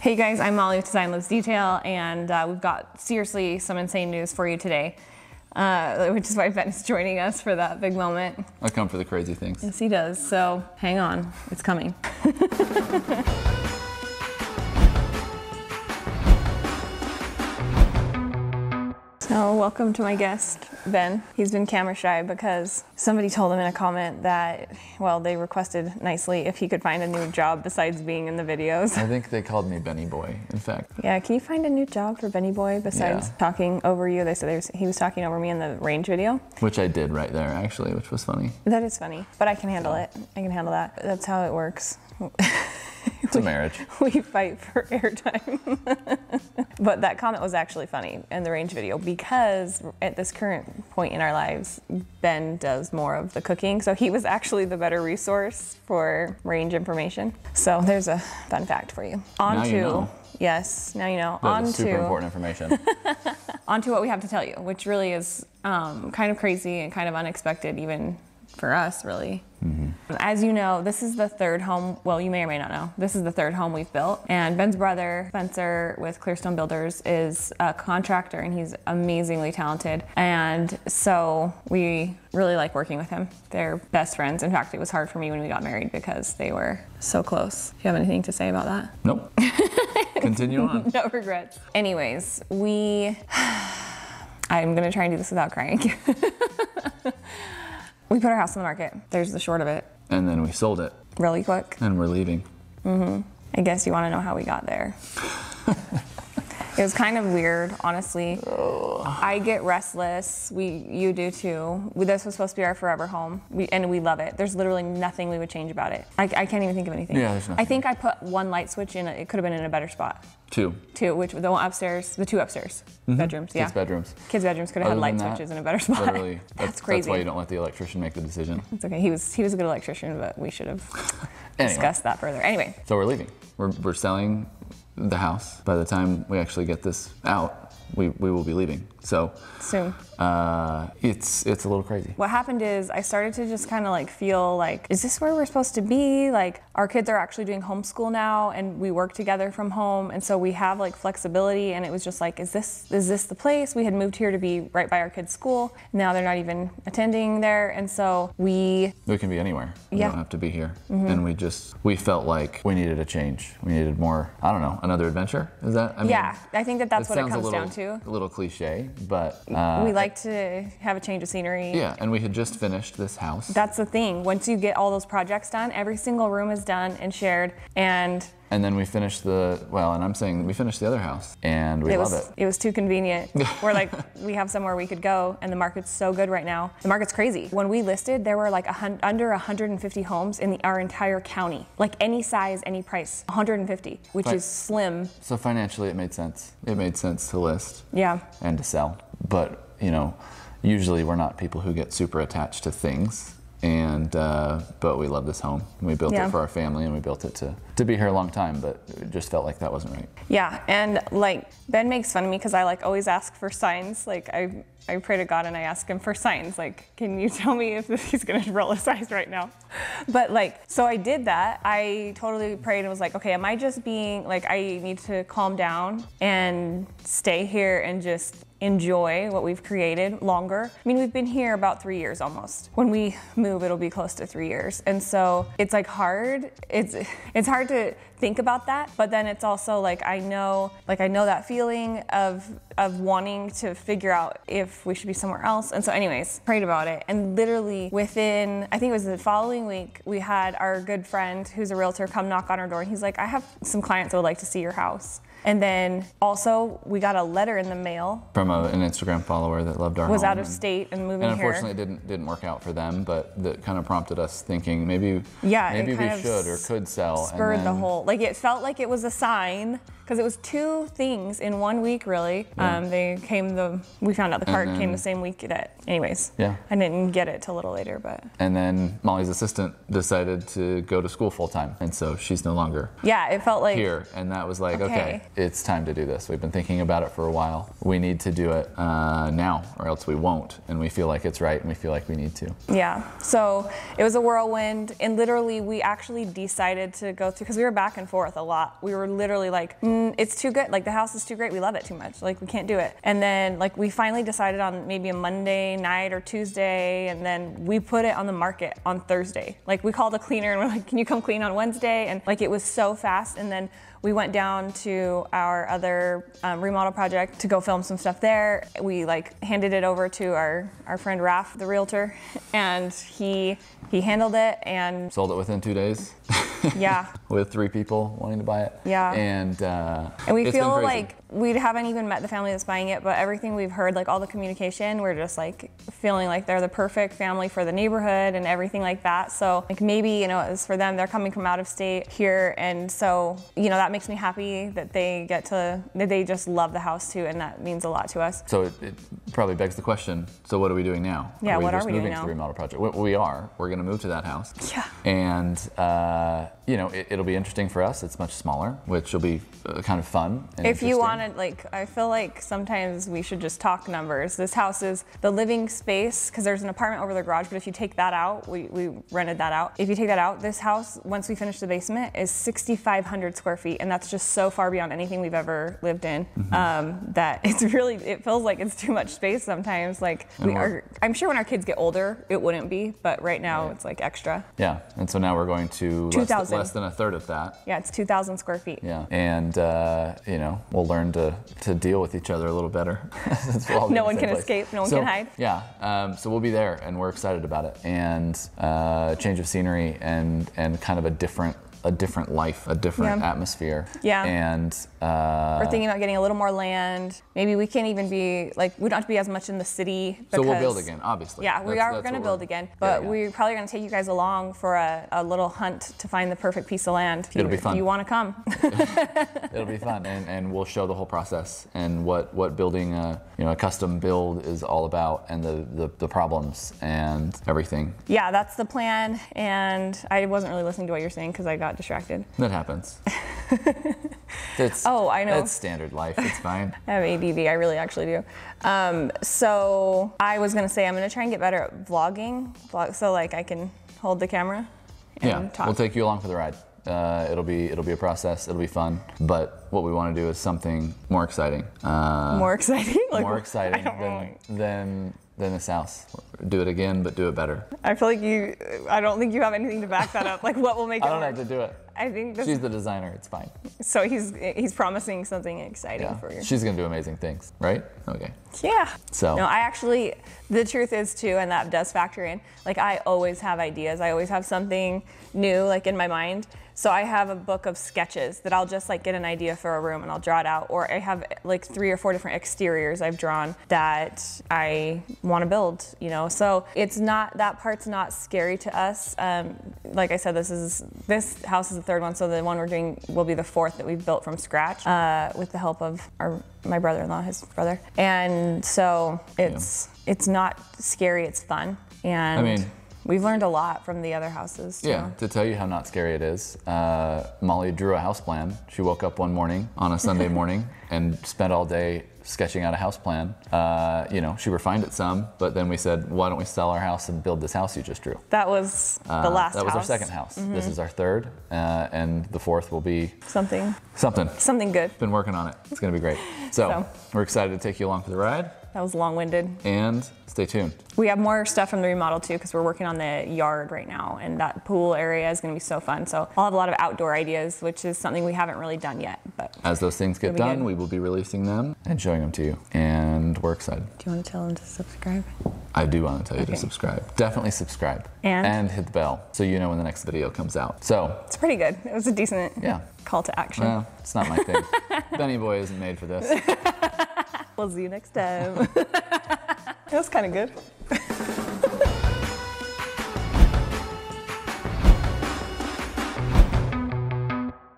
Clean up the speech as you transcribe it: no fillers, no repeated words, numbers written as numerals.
Hey guys, I'm Molly with Design Lives Detail, and we've got seriously some insane news for you today, which is why Ben is joining us for that big moment. I come for the crazy things. Yes, he does, so hang on, it's coming. So welcome to my guest, Ben. He's been camera shy because somebody told him in a comment that, well, they requested nicely if he could find a new job besides being in the videos. I think they called me Benny Boy, in fact. Yeah, can you find a new job for Benny Boy besides talking over you? They said he was talking over me in the range video. Which I did right there, actually, which was funny. That is funny, but I can handle it. I can handle that. That's how it works. It's a marriage. We fight for airtime. But that comment was actually funny in the range video because at this current point in our lives, Ben does more of the cooking. So he was actually the better resource for range information. So there's a fun fact for you. Now you know. Yes, now you know. That is super important information. On to what we have to tell you, which really is kind of crazy and kind of unexpected even for us, really. As you know, this is the third home, well, you may or may not know, this is the third home we've built. And Ben's brother, Spencer, with Clearstone Builders, is a contractor and he's amazingly talented. And so we really like working with him. They're best friends. In fact, it was hard for me when we got married because they were so close. Do you have anything to say about that? Nope. Continue on. No regrets. Anyways, I'm gonna try and do this without crying. We put our house on the market. There's the short of it. And then we sold it. Really quick. And we're leaving. I guess you want to know how we got there. It was kind of weird, honestly. I get restless. You do too. This was supposed to be our forever home, and we love it. There's literally nothing we would change about it. I can't even think of anything. Yeah, there's nothing. I think I put one light switch in. It could have been in a better spot. Two, which the one upstairs, the two upstairs bedrooms. Yeah. Kids' bedrooms. Kids' bedrooms could have had light switches in a better spot. Literally, that's crazy. That's why you don't let the electrician make the decision. It's okay. He was a good electrician, but we should have discussed that further. Anyway. So we're leaving. We're selling the house. By the time we actually get this out, we will be leaving. So soon. It's a little crazy. What happened is I started to just kind of like feel like, is this where we're supposed to be? Like our kids are actually doing homeschool now and we work together from home. And so we have like flexibility, and it was just like, is this the place? We had moved here to be right by our kids' school. Now they're not even attending there. And so we can be anywhere. We don't have to be here. And we felt like we needed a change. We needed more, I don't know, another adventure? Is that? I mean, yeah, I think that's what it comes down to. A little cliche, but we like to have a change of scenery. Yeah, and we had just finished this house. That's the thing. Once you get all those projects done, every single room is done and shared, and then we finished we finished the other house, and we love it. It was too convenient. We're like, we have somewhere we could go, and the market's so good right now. The market's crazy. When we listed, there were like under 150 homes in our entire county. Like any size, any price, 150, which is slim. So financially, it made sense. It made sense to list. Yeah. And to sell. But, usually we're not people who get super attached to things. And but we love this home. We built it for our family, and we built it to be here a long time, but it just felt like that wasn't right. Yeah, and like Ben makes fun of me because I like always ask for signs. Like I pray to God and I ask him for signs. Like, can you tell me if he's gonna roll his eyes right now? But like, so I did that. I totally prayed and was like, okay, am I just being like, I need to calm down and stay here and just enjoy what we've created longer. I mean, we've been here about 3 years almost. When we move, it'll be close to 3 years. And so it's like hard. It's hard to think about that, but then it's also like I know that feeling of wanting to figure out if we should be somewhere else. And so anyways, prayed about it, and literally within, I think it was the following week, we had our good friend who's a realtor come knock on our door, and he's like, I have some clients that would like to see your house. And then also we got a letter in the mail from an Instagram follower that loved our home. Was out of state and moving here. And unfortunately it didn't work out for them, but that kind of prompted us thinking maybe we should or could sell. Spurred the whole, like it felt like it was a sign, because it was 2 things in 1 week, really. We found out the card came the same week that, anyways. Yeah. I didn't get it till a little later, but. And then Molly's assistant decided to go to school full time, and so she's no longer. Yeah, it felt like. Here, and that was like, okay, it's time to do this. We've been thinking about it for a while. We need to do it now, or else we won't. And we feel like it's right, and we feel like we need to. Yeah. So it was a whirlwind, and literally we actually decided to go through, because we were back and forth a lot. We were literally like, it's too good. Like, the house is too great. We love it too much. Like, we can't do it. And then like we finally decided on maybe a Monday night or Tuesday, and then we put it on the market on Thursday. Like, we called a cleaner and we're like, can you come clean on Wednesday? And like, it was so fast. And then we went down to our other remodel project to go film some stuff there. We like handed it over to our friend Raph, the realtor, and he handled it and sold it within 2 days. Yeah. With 3 people wanting to buy it. Yeah. And we feel like we haven't even met the family that's buying it, but everything we've heard, like all the communication, we're just like feeling like they're the perfect family for the neighborhood and everything like that. So like maybe, you know, it's for them, they're coming from out of state here. And so, you know, that makes me happy that they just love the house too. And that means a lot to us. So it probably begs the question, so what are we doing now? Yeah, what are we doing now? Moving to the remodel project. We're going to move to that house. Yeah. And, you know, it'll be interesting for us. It's much smaller, which will be kind of fun. And if you wanted, like, I feel like sometimes we should just talk numbers. This house is the living space, because there's an apartment over the garage, but if you take that out, we rented that out. If you take that out, this house, once we finish the basement, is 6,500 square feet. And that's just so far beyond anything we've ever lived in, that it feels like it's too much space sometimes. Like, I'm sure when our kids get older, it wouldn't be, but right now it's like extra. Yeah, and so now we're going to less than a third of that. Yeah, it's 2,000 square feet. Yeah, and you know, we'll learn to deal with each other a little better. No one can escape, no one can hide. Yeah, so we'll be there, and we're excited about it, and change of scenery, and kind of a different life, a different atmosphere. Yeah. And we're thinking about getting a little more land. Maybe we can't even be like, we don't have to be as much in the city. So we'll build again, obviously. Yeah, we are going to build again, but we're probably going to take you guys along for a little hunt to find the perfect piece of land. It'll be fun. If you want to come. It'll be fun, and we'll show the whole process and what building a custom build is all about, and the problems and everything. Yeah, that's the plan. And I wasn't really listening to what you're saying because I got distracted. That happens. I know. It's standard life. It's fine. I have ADD. I really actually do. So I was gonna say I'm gonna try and get better at vlogging, so like I can hold the camera and talk. We'll take you along for the ride. It'll be a process. It'll be fun. But what we want to do is something more exciting. More exciting? Like, more exciting than this house. Do it again, but do it better. I feel like I don't think you have anything to back that up. Like, what will make it I don't work? have to do it. I think she's the designer. It's fine. So he's promising something exciting for you. She's gonna do amazing things, right? Okay. Yeah. So. No, the truth is too, and that does factor in. Like, I always have ideas. I always have something new, like, in my mind. So I have a book of sketches that I'll just like get an idea for a room and I'll draw it out. Or I have like 3 or 4 different exteriors I've drawn that I want to build, you know. So that part's not scary to us. Like I said, this house is the 3rd one, so the one we're doing will be the 4th that we've built from scratch with the help of my brother-in-law, his brother. And so it's not scary, it's fun. And I mean, we've learned a lot from the other houses. Yeah, to tell you how not scary it is, Molly drew a house plan. She woke up one morning on a Sunday morning and spent all day sketching out a house plan. She refined it some, but then we said, why don't we sell our house and build this house you just drew? That was the last house. That was our 2nd house. This is our 3rd, and the 4th will be something good. Been working on it. It's gonna be great. So we're excited to take you along for the ride. That was long-winded. And stay tuned. We have more stuff from the remodel too, because we're working on the yard right now, and that pool area is going to be so fun. So I'll have a lot of outdoor ideas, which is something we haven't really done yet. But as those things get done, we will be releasing them and showing them to you, and we're excited. Do you want to tell them to subscribe? I do want to tell you to subscribe. Definitely subscribe. And hit the bell so you know when the next video comes out. So it's pretty good. It was a decent call to action. Well, it's not my thing. Benny Boy isn't made for this. We'll see you next time. It was kind of good.